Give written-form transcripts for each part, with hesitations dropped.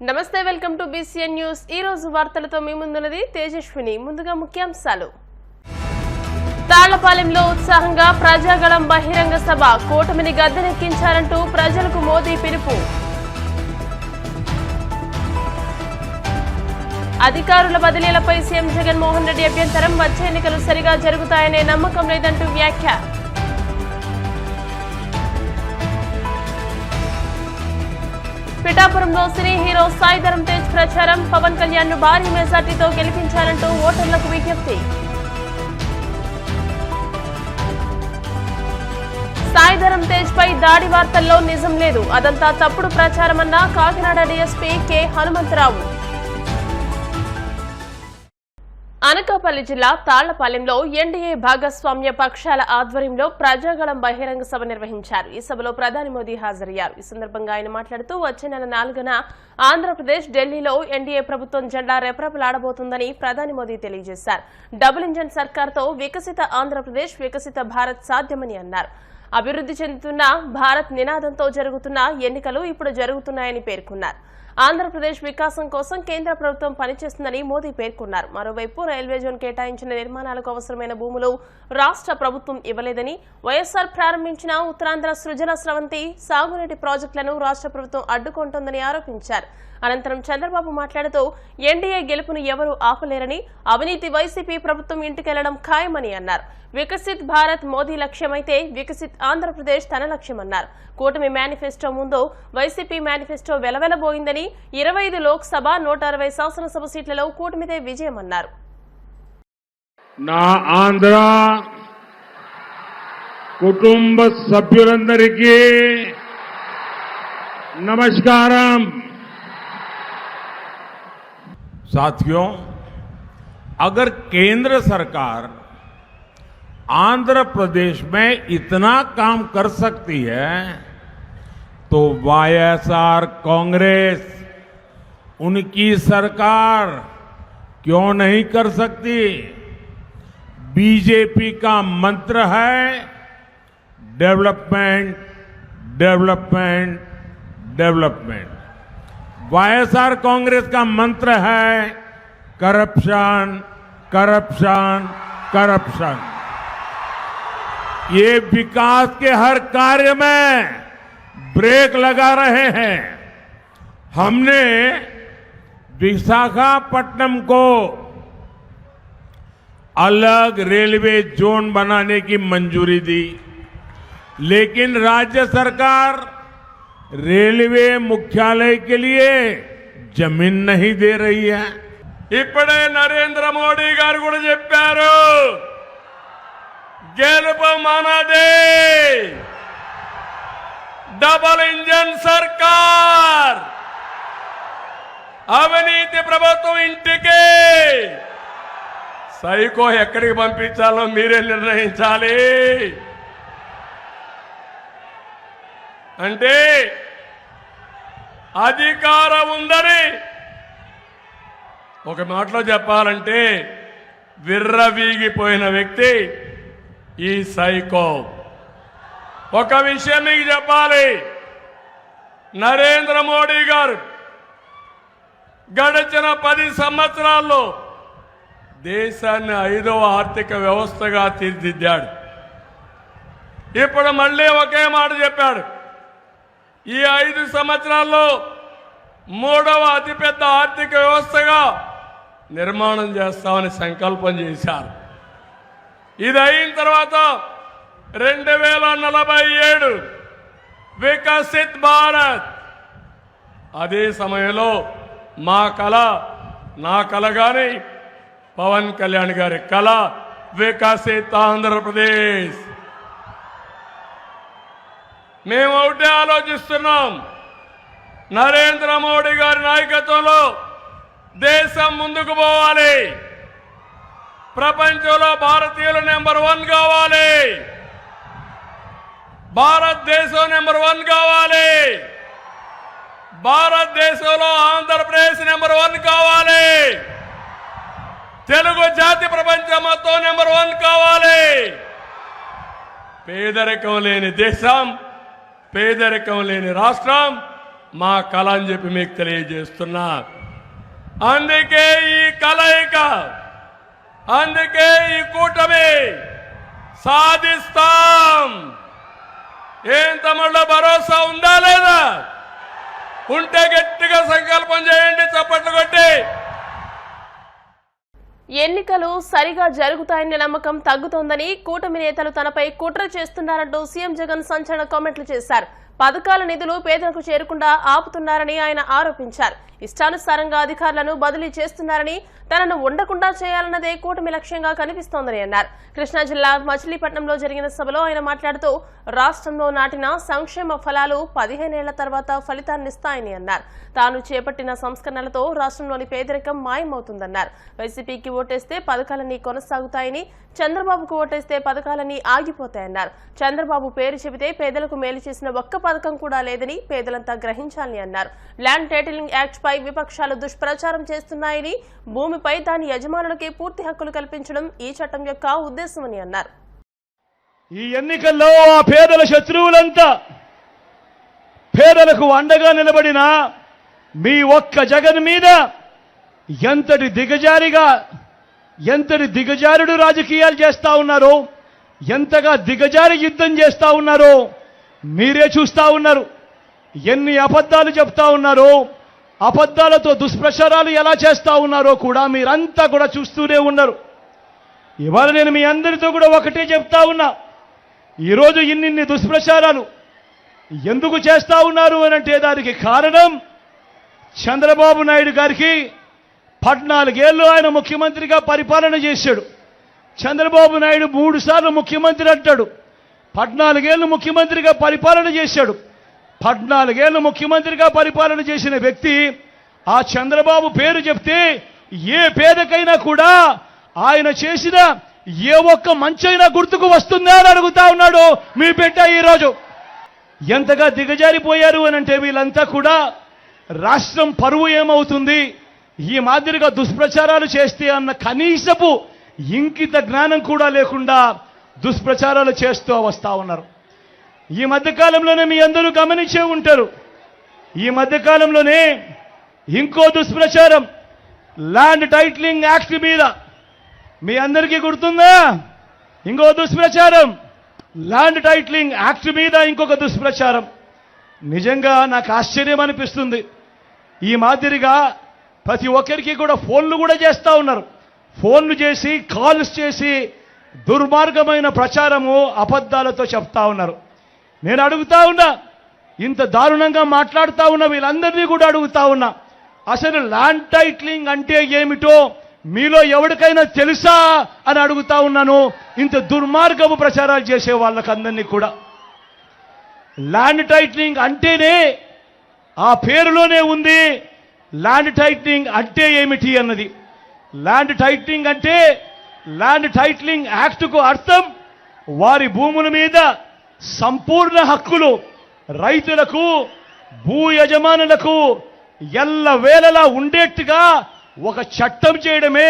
నమస్తే welcome to BCN news. ఈ రోజు వార్తలతో మీ ముందున్నది తేజస్విని। ముందుగా ముఖ్యాంశాలు। తాళ్లపాలెంలో ఉత్సాహంగా ప్రజాగళం బహిరంగ సభ, కూటమిని గద్దెనెక్కించాలంటూ ప్రజలకు మోదీ పిలుపు। అధికారుల బదిలీలపై సీఎం జగన్మోహన్ రెడ్డి అభ్యంతరం, వచ్చే ఎన్నికలు సరిగా జరుగుతాయనే నమ్మకం లేదంటూ వ్యాఖ్య। పిఠాపురంలో సినీ హీరో సాయి ధరమ్ తేజ్ ప్రచారం, పవన్ కళ్యాణ్ ను భారీ మెజార్టీతో గెలిపించాలంటూ ఓటర్లకు విజ్ఞప్తి। సాయి ధరమ్ తేజ్ పై దాడి వార్తల్లో నిజం లేదు, అదంతా తప్పుడు ప్రచారమన్న కాకినాడ డీఎస్పీ కె హనుమంతరావు। అనకాపల్లి జిల్లా తాళ్లపాలెంలో ఎన్డీఏ భాగస్వామ్య పక్షాల ఆధ్వర్యంలో ప్రజాగళం బహిరంగ సభ నిర్వహించారు। ఈ సభలో ప్రధాని మోదీ హాజరయ్యారు। ఈ సందర్భంగా ఆయన మాట్లాడుతూ వచ్చే నెల 4న ఆంధ్రప్రదేశ్, ఢిల్లీలో ఎన్డీఏ ప్రభుత్వం జెండా రెపరెపలాడబోతుందని ప్రధాని మోదీ తెలియజేశారు। డబుల్ ఇంజన్ సర్కార్తో వికసిత ఆంధ్రప్రదేశ్, వికసిత భారత్ సాధ్యమని అన్నారు। అభివృద్ధి చెందుతున్న భారత్ నినాదంతో జరుగుతున్న ఎన్నికలు ఇప్పుడు జరుగుతున్నాయని పేర్కొన్నారు। ఆంధ్రప్రదేశ్ వికాసం కోసం కేంద్ర ప్రభుత్వం పనిచేస్తుందని మోదీ పేర్కొన్నారు। మరోవైపు రైల్వే జోన్ కేటాయించిన నిర్మాణాలకు అవసరమైన భూములు రాష్ట్ర ప్రభుత్వం ఇవ్వలేదని, వైఎస్ఆర్ ప్రారంభించిన ఉత్తరాంధ్ర సృజన స్రవంతి సాగునీటి ప్రాజెక్టులను రాష్ట్ర ప్రభుత్వం అడ్డుకుంటోందని ఆరోపించారు। అనంతరం చంద్రబాబు మాట్లాడుతూ ఎన్డీఏ గెలుపును ఎవరూ ఆపలేరని, అవినీతి వైసీపీ ప్రభుత్వం ఇంటికెళ్లడం ఖాయమని అన్నారు। వికసిత్ భారత్ మోదీ లక్ష్యమైతే వికసిత్ ఆంధ్రప్రదేశ్ తన లక్ష్యమన్నారు। కూటమి మేనిఫెస్టో ముందు వైసీపీ మేనిఫెస్టో వెలవెలబోయిందని, 25 లోక్సభ, 160 శాసనసభ సీట్లలో కూటమిదే విజయమన్నారు। నా ఆంధ్ర కుటుంబ సభ్యులందరికీ నమస్కారం। साथियों, अगर केंद्र सरकार आंध्र प्रदेश में इतना काम कर सकती है तो वाईएसआर कांग्रेस उनकी सरकार क्यों नहीं कर सकती। बीजेपी का मंत्र है development, development, development. YSR Congress का मंत्र है करप्शन, करप्शन, करप्शन। ये विकास के हर कार्य में ब्रेक लगा रहे हैं। हमने विशाखापट्टनम को अलग रेलवे जोन बनाने की मंजूरी दी, लेकिन राज्य सरकार रेलवे मुख्यालय के लिए जमीन नहीं दे रही है। इपड़े नरेंद्र मोदी गारू కూడా చెప్పారు, గెలుపు మనదే, డబుల్ ఇంజన్ సర్కార్, అవినీతి ప్రభుత్వం ఇంటికి। సైకో ఎక్కడికి పంపించాలో మీరే నిర్ణయించాలి। అంటే అధికారం ఉందని ఒక మాటలో చెప్పాలంటే విర్రవీగిపోయిన వ్యక్తి ఈ సైకో। ఒక విషయం మీకు చెప్పాలి, నరేంద్ర మోడీ గారు గడిచిన 10 సంవత్సరాల్లో దేశాన్ని 5వ ఆర్థిక వ్యవస్థగా తీర్చిదిద్దాడు। ఇప్పుడు మళ్ళీ ఒకే మాట చెప్పాడు, ఈ 5 సంవత్సరాల్లో 3వ అతిపెద్ద ఆర్థిక వ్యవస్థగా నిర్మాణం చేస్తామని సంకల్పం చేశారు। ఇది అయిన తర్వాత 2047 వికసిత్ భారత్। అదే సమయంలో మా కళ, నా కళ గాని పవన్ కళ్యాణ్ గారి కళ వికసిత్ ఆంధ్రప్రదేశ్। మేము ఒకటే ఆలోచిస్తున్నాం, నరేంద్ర మోడీ గారి నాయకత్వంలో దేశం ముందుకు పోవాలి, ప్రపంచంలో భారతీయులు నెంబర్ 1 కావాలి, భారతదేశం నెంబర్ 1 కావాలి, భారతదేశంలో ఆంధ్రప్రదేశ్ నెంబర్ 1 కావాలి, తెలుగు జాతి ప్రపంచం మొత్తం నెంబర్ 1 కావాలి। పేదరికం లేని దేశం, పేదరికం లేని రాష్ట్రం మా కళ అని చెప్పి మీకు తెలియజేస్తున్నా. అందుకే ఈ కలయిక, అందుకే ఈ కూటమి సాధిస్తాం. ఏం తమలో భరోసా ఉందా లేదా? ఉంటే గట్టిగా సంకల్పం చేయండి, చప్పట్లు కొట్టి. ఎన్నికలు సరిగా జరుగుతాయనే నమ్మకం తగ్గుతోందని కూటమి నేతలు తనపై కుట్ర చేస్తున్నారంటూ సీఎం జగన్ సంచలన కామెంట్లు చేశారు. పథకాల నిధులు పేదలకు చేరకుండా ఆపుతున్నారని ఆయన ఆరోపించారు. ఇష్టానుసారంగా అధికారులను బదిలీ చేస్తున్నారని, తనను ఉండకుండా చేయాలన్నదే కూటమి లక్ష్యంగా కనిపిస్తోందని అన్నారు. కృష్ణా జిల్లా మచిలీపట్నంలో జరిగిన సభలో ఆయన మాట్లాడుతూ రాష్ట్రంలో నాటిన సంక్షేమ ఫలాలు 15 ఏళ్ల తర్వాత ఫలితాన్నిస్తాయని అన్నారు. తాను చేపట్టిన సంస్కరణలతో రాష్ట్రంలోని పేదరికం మాయమవుతుందన్నారు. వైసీపీకి ఓటేస్తే పథకాలన్నీ కొనసాగుతాయని, చంద్రబాబుకు ఓటేస్తే పథకాలన్నీ ఆగిపోతాయన్నారు. చంద్రబాబు పేరు చెబితే పేదలకు మేలు చేసిన ఒక్క పథకం కూడా లేదని పేదలంతా గ్రహించాలని అన్నారు. ల్యాండ్ టైటిలింగ్ యాక్ట్ పై విపక్షాలు దుష్ప్రచారం చేస్తున్నాయని, భూమిపై దాని యజమానులకే పూర్తి హక్కులు కల్పించడం ఈ చట్టం యొక్క ఉద్దేశమని అన్నారు. ఈ ఎన్నికల్లో ఆ పేదల శత్రువులంతా పేదలకు అండగా నిలబడిన మీ ఒక్క జగన్ మీద ఎంతటి దిగజారుడు రాజకీయాలు చేస్తా ఉన్నారో, ఎంతగా దిగజారి యుద్ధం చేస్తా ఉన్నారో మీరే చూస్తా ఉన్నారు. ఎన్ని అబద్ధాలు చెప్తా ఉన్నారో, అబద్ధాలతో దుష్ప్రచారాలు ఎలా చేస్తా ఉన్నారో కూడా మీరంతా కూడా చూస్తూనే ఉన్నారు. ఇవాళ నేను మీ అందరితో కూడా ఒకటే చెప్తా ఉన్నా. ఈరోజు ఇన్ని దుష్ప్రచారాలు ఎందుకు చేస్తా ఉన్నారు అనంటే దానికి కారణం చంద్రబాబు నాయుడు గారికి 14 ఏళ్ళు ఆయన ముఖ్యమంత్రిగా పరిపాలన చేశాడు. చంద్రబాబు నాయుడు 3 సార్లు ముఖ్యమంత్రి అంటాడు. 14 ఏళ్ళు ముఖ్యమంత్రిగా పరిపాలన చేశాడు. 14 ఏళ్ళు ముఖ్యమంత్రిగా పరిపాలన చేసిన వ్యక్తి ఆ చంద్రబాబు పేరు చెప్తే ఏ పేదకైనా కూడా ఆయన చేసిన ఏ ఒక్క మంచైనా గుర్తుకు వస్తుందా అని అడుగుతా ఉన్నాడు మీ బిడ్డ. ఈరోజు ఎంతగా దిగజారిపోయారు అనంటే వీళ్ళంతా కూడా రాష్ట్రం పరువు ఏమవుతుంది, ఈ మాదిరిగా దుష్ప్రచారాలు చేస్తే అన్న కనీసపు ఇంకిత జ్ఞానం కూడా లేకుండా దుష్ప్రచారాలు చేస్తూ వస్తా ఉన్నారు. ఈ మధ్యకాలంలోనే మీ అందరూ గమనించే ఉంటారు. ఈ మధ్యకాలంలోనే ఇంకో దుష్ప్రచారం ల్యాండ్ టైటిలింగ్ యాక్ట్ మీద మీ అందరికీ గుర్తుందా? ఇంకో దుష్ప్రచారం ల్యాండ్ టైటిలింగ్ యాక్ట్ మీద ఇంకొక దుష్ప్రచారం. నిజంగా నాకు ఆశ్చర్యం అనిపిస్తుంది. ఈ మాదిరిగా ప్రతి ఒక్కరికి కూడా ఫోన్లు కూడా చేస్తూ ఉన్నారు. ఫోన్లు చేసి కాల్స్ చేసి దుర్మార్గమైన ప్రచారము అబద్ధాలతో చెప్తా ఉన్నారు. నేను అడుగుతా ఉన్నా, ఇంత దారుణంగా మాట్లాడుతూ ఉన్న వీళ్ళందరినీ కూడా అడుగుతా ఉన్నా, అసలు ల్యాండ్ టైటిలింగ్ అంటే ఏమిటో మీలో ఎవరికైనా తెలుసా అని అడుగుతా ఉన్నాను. ఇంత దుర్మార్గపు ప్రచారాలు చేసే వాళ్ళకందరినీ కూడా. ల్యాండ్ టైటిలింగ్ అంటేనే ఆ పేరులోనే ఉంది ల్యాండ్ టైటిలింగ్ అంటే ఏమిటి అన్నది. ల్యాండ్ టైటిలింగ్ అంటే ల్యాండ్ టైటిలింగ్ యాక్ట్కు అర్థం వారి భూముల మీద సంపూర్ణ హక్కులు రైతులకు, భూ యజమానులకు ఎల్లవేళలా ఉండేట్టుగా ఒక చట్టం చేయడమే,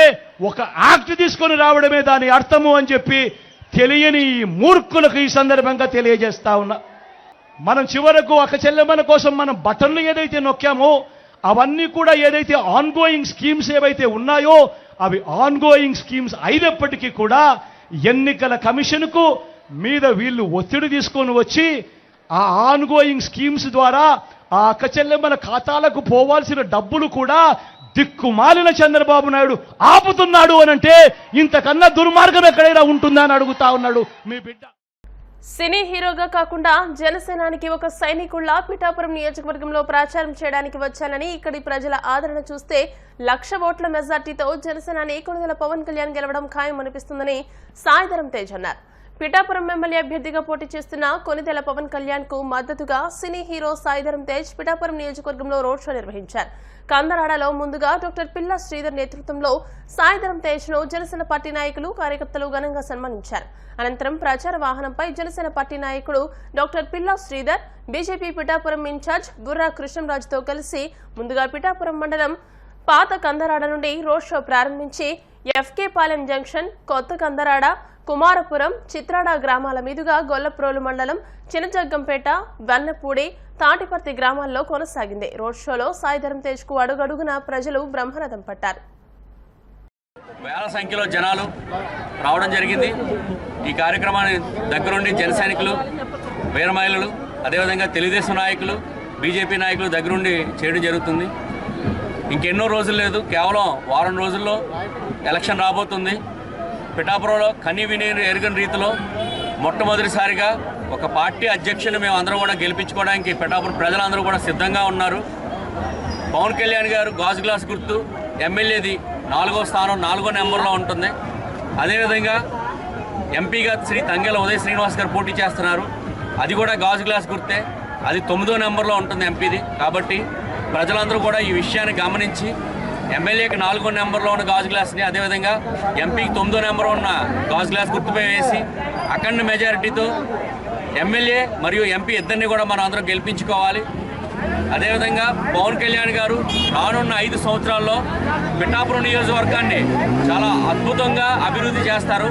ఒక యాక్ట్ తీసుకొని రావడమే దాని అర్థము అని చెప్పి తెలియని ఈ మూర్ఖులకు ఈ సందర్భంగా తెలియజేస్తా ఉన్నా. మనం చివరకు ఒక చెల్లెమ్మల కోసం మనం బటన్లు ఏదైతే నొక్కామో అవన్నీ కూడా ఏదైతే ఆన్గోయింగ్ స్కీమ్స్ ఏవైతే ఉన్నాయో అవి ఆన్గోయింగ్ స్కీమ్స్ అయినప్పటికీ కూడా ఎన్నికల కమిషన్కు మీద వీళ్ళు ఒత్తిడి తీసుకొని వచ్చి ఆ ఆన్గోయింగ్ స్కీమ్స్ ద్వారా ఆ అక్క చెల్లెమ్మల ఖాతాలకు పోవాల్సిన డబ్బులు కూడా దిక్కుమాలిన చంద్రబాబు నాయుడు ఆపుతున్నాడు అనంటే ఇంతకన్నా దుర్మార్గం ఎక్కడైనా ఉంటుందా అని అడుగుతా ఉన్నాడు మీ బిడ్డ. సినీ హీరోగా కాకుండా జనసేనానికి ఒక సైనికుల్లా పిఠాపురం నియోజకవర్గంలో ప్రచారం చేయడానికి వచ్చానని, ఇక్కడి ప్రజల ఆదరణ చూస్తే 1,00,000 ఓట్ల మెజార్టీతో జనసేనాని కొణిదెల పవన్ కళ్యాణ్ గెలవడం ఖాయం అనిపిస్తుందని సాయిధరం తేజ్ అన్నారు. పిఠాపురం ఎమ్మెల్యే అభ్యర్థిగా పోటీ చేస్తున్న కొణిదెల పవన్ కళ్యాణ్ కు మద్దతుగా సినీ హీరో సాయిధరం తేజ్ పిఠాపురం నియోజకవర్గంలో రోడ్ షో నిర్వహించారు. కందరాడలో ముందుగా డాక్టర్ పిల్లా శ్రీధర్ నేతృత్వంలో సాయిధరం తేజ్ ను జనసేన పార్టీ నాయకులు, కార్యకర్తలు ఘనంగా సన్మానించారు. అనంతరం ప్రచార వాహనంపై జనసేన పార్టీ నాయకుడు డాక్టర్ పిల్లా శ్రీధర్, బీజేపీ పిఠాపురం ఇన్ఛార్జ్ బుర్రా కృష్ణంరాజుతో కలిసి ముందుగా పిఠాపురం మండలం పాత కందరాడ నుండి రోడ్ షో ప్రారంభించి ఎఫ్కే పాలెం జంక్షన్, కొత్త కందరాడ, కుమారపురం, చిత్రాడ గ్రామాల మీదుగా గొల్లప్రోలు మండలం, చినజగ్గంపేట, వన్నపూడి, తాటిపర్తి గ్రామాల్లో కొనసాగింది. రోడ్ షోలో సాయిధరం తేజ్కు అడుగడుగునా ప్రజలు బ్రహ్మరథం పట్టారు. వేల సంఖ్యలో జనాలు రావడం జరిగింది. ఈ కార్యక్రమాన్ని దగ్గరుండి జన సైనికులు, వీర మహిళలు, అదేవిధంగా తెలుగుదేశం నాయకులు, బీజేపీ నాయకులు దగ్గరుండి చేయడం జరుగుతుంది. ఇంకెన్నో రోజులు లేదు, కేవలం వారం రోజుల్లో ఎలక్షన్ రాబోతుంది. పిఠాపురంలో కనీ విని ఎరుగని రీతిలో మొట్టమొదటిసారిగా ఒక పార్టీ అధ్యక్షుని మేము అందరం కూడా గెలిపించుకోవడానికి పిఠాపురం ప్రజలందరూ కూడా సిద్ధంగా ఉన్నారు. పవన్ కళ్యాణ్ గారు గాజు గ్లాస్ గుర్తు ఎమ్మెల్యేది 4వ స్థానం 4వ నెంబర్లో ఉంటుంది. అదేవిధంగా ఎంపీగా శ్రీ తంగెల ఉదయ్ శ్రీనివాస్ గారు పోటీ చేస్తున్నారు. అది కూడా గాజు గ్లాస్ గుర్తే, అది 9వ నెంబర్లో ఉంటుంది ఎంపీది. కాబట్టి ప్రజలందరూ కూడా ఈ విషయాన్ని గమనించి ఎమ్మెల్యేకి 4వ నెంబర్లో ఉన్న గాజు గ్లాస్ని, అదేవిధంగా ఎంపీకి 9వ నెంబర్ ఉన్న గాజు గ్లాస్ గుర్తుపై వేసి అఖండ మెజారిటీతో ఎమ్మెల్యే మరియు ఎంపీ ఇద్దరిని కూడా మనం అందరం గెలిపించుకోవాలి. అదేవిధంగా పవన్ కళ్యాణ్ గారు రానున్న 5 సంవత్సరాల్లో పిఠాపురం నియోజకవర్గాన్ని చాలా అద్భుతంగా అభివృద్ధి చేస్తారు.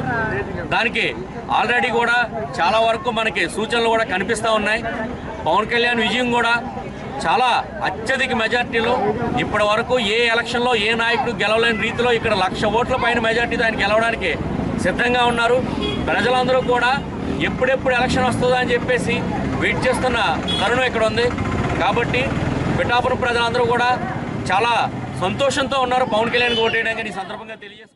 దానికి ఆల్రెడీ కూడా చాలా వరకు మనకి సూచనలు కూడా కనిపిస్తూ ఉన్నాయి. పవన్ కళ్యాణ్ విజయం కూడా చాలా అత్యధిక మెజార్టీలో, ఇప్పటి వరకు ఏ ఎలక్షన్లో ఏ నాయకుడు గెలవలేని రీతిలో ఇక్కడ 1,00,000 ఓట్ల పైన మెజార్టీతో ఆయన గెలవడానికి సిద్ధంగా ఉన్నారు. ప్రజలందరూ కూడా ఎప్పుడెప్పుడు ఎలక్షన్ వస్తుందో అని చెప్పేసి వెయిట్ చేస్తున్న తరుణం ఇక్కడ ఉంది. కాబట్టి పిఠాపురం ప్రజలందరూ కూడా చాలా సంతోషంతో ఉన్నారు పవన్ కళ్యాణ్ ఓటేయడానికి. ఈ సందర్భంగా తెలియజేసుకుంటున్నారు.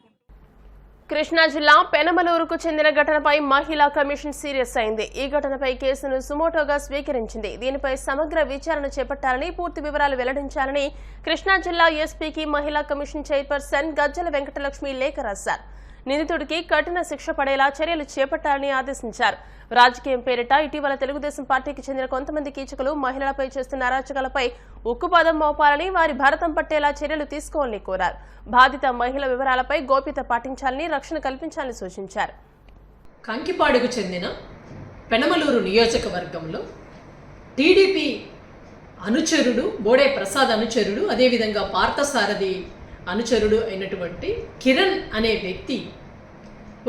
కృష్ణా జిల్లా పెనమలూరుకు చెందిన ఘటనపై మహిళా కమిషన్ సీరియస్ అయింది. ఈ ఘటనపై కేసును సుమోటోగా స్వీకరించింది. దీనిపై సమగ్ర విచారణ చేపట్టాలని, పూర్తి వివరాలు వెల్లడించాలని కృష్ణా జిల్లా ఎస్పీకి మహిళా కమిషన్ చైర్పర్సన్ గజ్జల వెంకటలక్ష్మి లేఖ రాశారు. నిందితుడికి కఠిన శిక్ష పడేలా చర్యలు చేపట్టాలని ఆదేశించారు. రాజకీయం పేరిట ఇటీవల తెలుగుదేశం పార్టీకి చెందిన కొంతమంది కీచకులు మహిళలపై చేస్తున్న అరాచకాలపై ఉక్కుపాదం మోపాలని, వారి భారతం పట్టేలా చర్యలు తీసుకోవాలని కోరారు. బాధిత మహిళ వివరాలపై గోప్యత పాటించాలని, రక్షణ కల్పించాలని సూచించారు. కంకిపాడుకు చెందిన పెనమలూరు నియోజకవర్గంలో టీడీపీ అనుచరుడు, బోడే ప్రసాద్ అనుచరుడు, అదేవిధంగా పార్థసారథి అనుచరుడు అయినటువంటి కిరణ్ అనే వ్యక్తి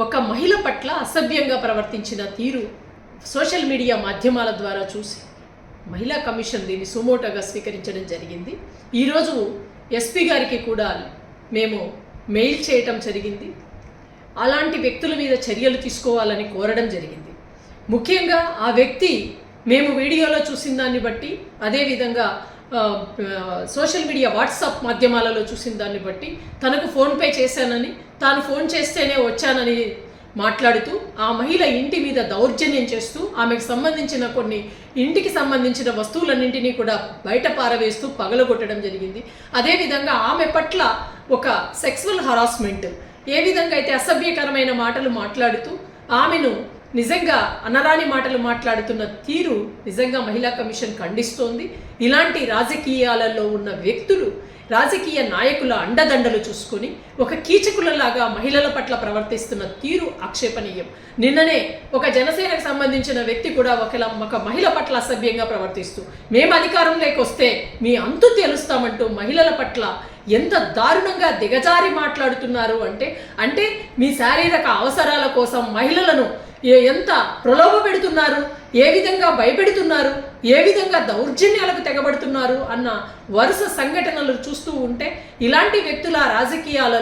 ఒక మహిళ పట్ల అసభ్యంగా ప్రవర్తించిన తీరు సోషల్ మీడియా మాధ్యమాల ద్వారా చూసి మహిళా కమిషన్ దీన్ని సుమోటోగా స్వీకరించడం జరిగింది. ఈరోజు ఎస్పీ గారికి కూడా మేము మెయిల్ చేయటం జరిగింది. అలాంటి వ్యక్తుల మీద చర్యలు తీసుకోవాలని కోరడం జరిగింది. ముఖ్యంగా ఆ వ్యక్తి మేము వీడియోలో చూసిన దాన్ని బట్టి, అదేవిధంగా సోషల్ మీడియా వాట్సాప్ మాధ్యమాలలో చూసిన దాన్ని బట్టి తనకు ఫోన్పే చేశానని, తాను ఫోన్ చేస్తేనే వచ్చానని మాట్లాడుతూ ఆ మహిళ ఇంటి మీద దౌర్జన్యం చేస్తూ ఆమెకు సంబంధించిన కొన్ని ఇంటికి సంబంధించిన వస్తువులన్నింటినీ కూడా బయట పారవేస్తూ పగలగొట్టడం జరిగింది. అదేవిధంగా ఆమె పట్ల ఒక సెక్సువల్ హరాస్మెంట్, ఏ విధంగా అయితే అసభ్యకరమైన మాటలు మాట్లాడుతూ ఆమెను నిజంగా అనరాని మాటలు మాట్లాడుతున్న తీరు నిజంగా మహిళా కమిషన్ ఖండిస్తోంది. ఇలాంటి రాజకీయాలలో ఉన్న వ్యక్తులు, రాజకీయ నాయకుల అండదండలు చూసుకొని ఒక కీచకులలాగా మహిళల పట్ల ప్రవర్తిస్తున్న తీరు ఆక్షేపణీయం. నిన్ననే ఒక జనసేనకు సంబంధించిన వ్యక్తి కూడా ఒక మహిళ పట్ల అసభ్యంగా ప్రవర్తిస్తూ మేము అధికారంలోకి వస్తే మీ అంతు తెలుస్తామంటూ మహిళల పట్ల ఎంత దారుణంగా దిగజారి మాట్లాడుతున్నారు అంటే మీ శారీరక అవసరాల కోసం మహిళలను ఎంత ప్రలోభ పెడుతున్నారు, ఏ విధంగా భయపెడుతున్నారు, ఏ విధంగా దౌర్జన్యాలకు తెగబడుతున్నారు అన్న వరుస సంఘటనలు చూస్తూ ఉంటే ఇలాంటి వ్యక్తుల రాజకీయాలు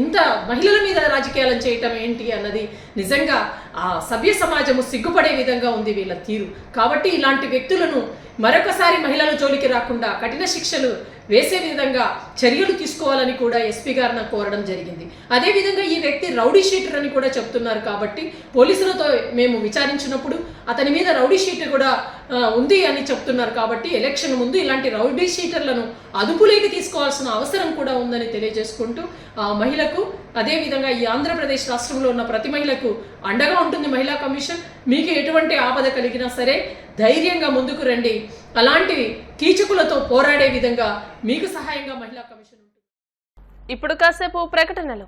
ఇంత మహిళల మీద రాజకీయాలను చేయటం ఏంటి అన్నది నిజంగా ఆ సభ్య సమాజము సిగ్గుపడే విధంగా ఉంది వీళ్ళ తీరు. కాబట్టి ఇలాంటి వ్యక్తులను మరొకసారి మహిళల జోలికి రాకుండా కఠిన శిక్షలు వేసే విధంగా చర్యలు తీసుకోవాలని కూడా ఎస్పీ గారిని కోరడం జరిగింది. అదేవిధంగా ఈ వ్యక్తి రౌడీ షీటర్ అని కూడా చెప్తున్నారు. కాబట్టి పోలీసులతో మేము విచారించినప్పుడు అతని మీద రౌడీ షీటర్ కూడా ఉంది అని చెప్తున్నారు. కాబట్టి ఎలక్షన్ ముందు ఇలాంటి రౌడీ షీటర్లను అదుపులోకి తీసుకోవాల్సిన అవసరం కూడా ఉందని తెలియజేసుకుంటూ ఆ మహిళకు, అదేవిధంగా ఈ ఆంధ్రప్రదేశ్ రాష్ట్రంలో ఉన్న ప్రతి మహిళకు అండగా ఉంటుంది మహిళా కమిషన్. మీకు ఎటువంటి ఆపద కలిగినా సరే ధైర్యంగా ముందుకు రండి. అలాంటి కీచకులతో పోరాడే విధంగా మీకు సహాయంగా మహిళా కమిషన్ ఉంటుంది. ఇప్పుడు కాసేపు ప్రకటనలు.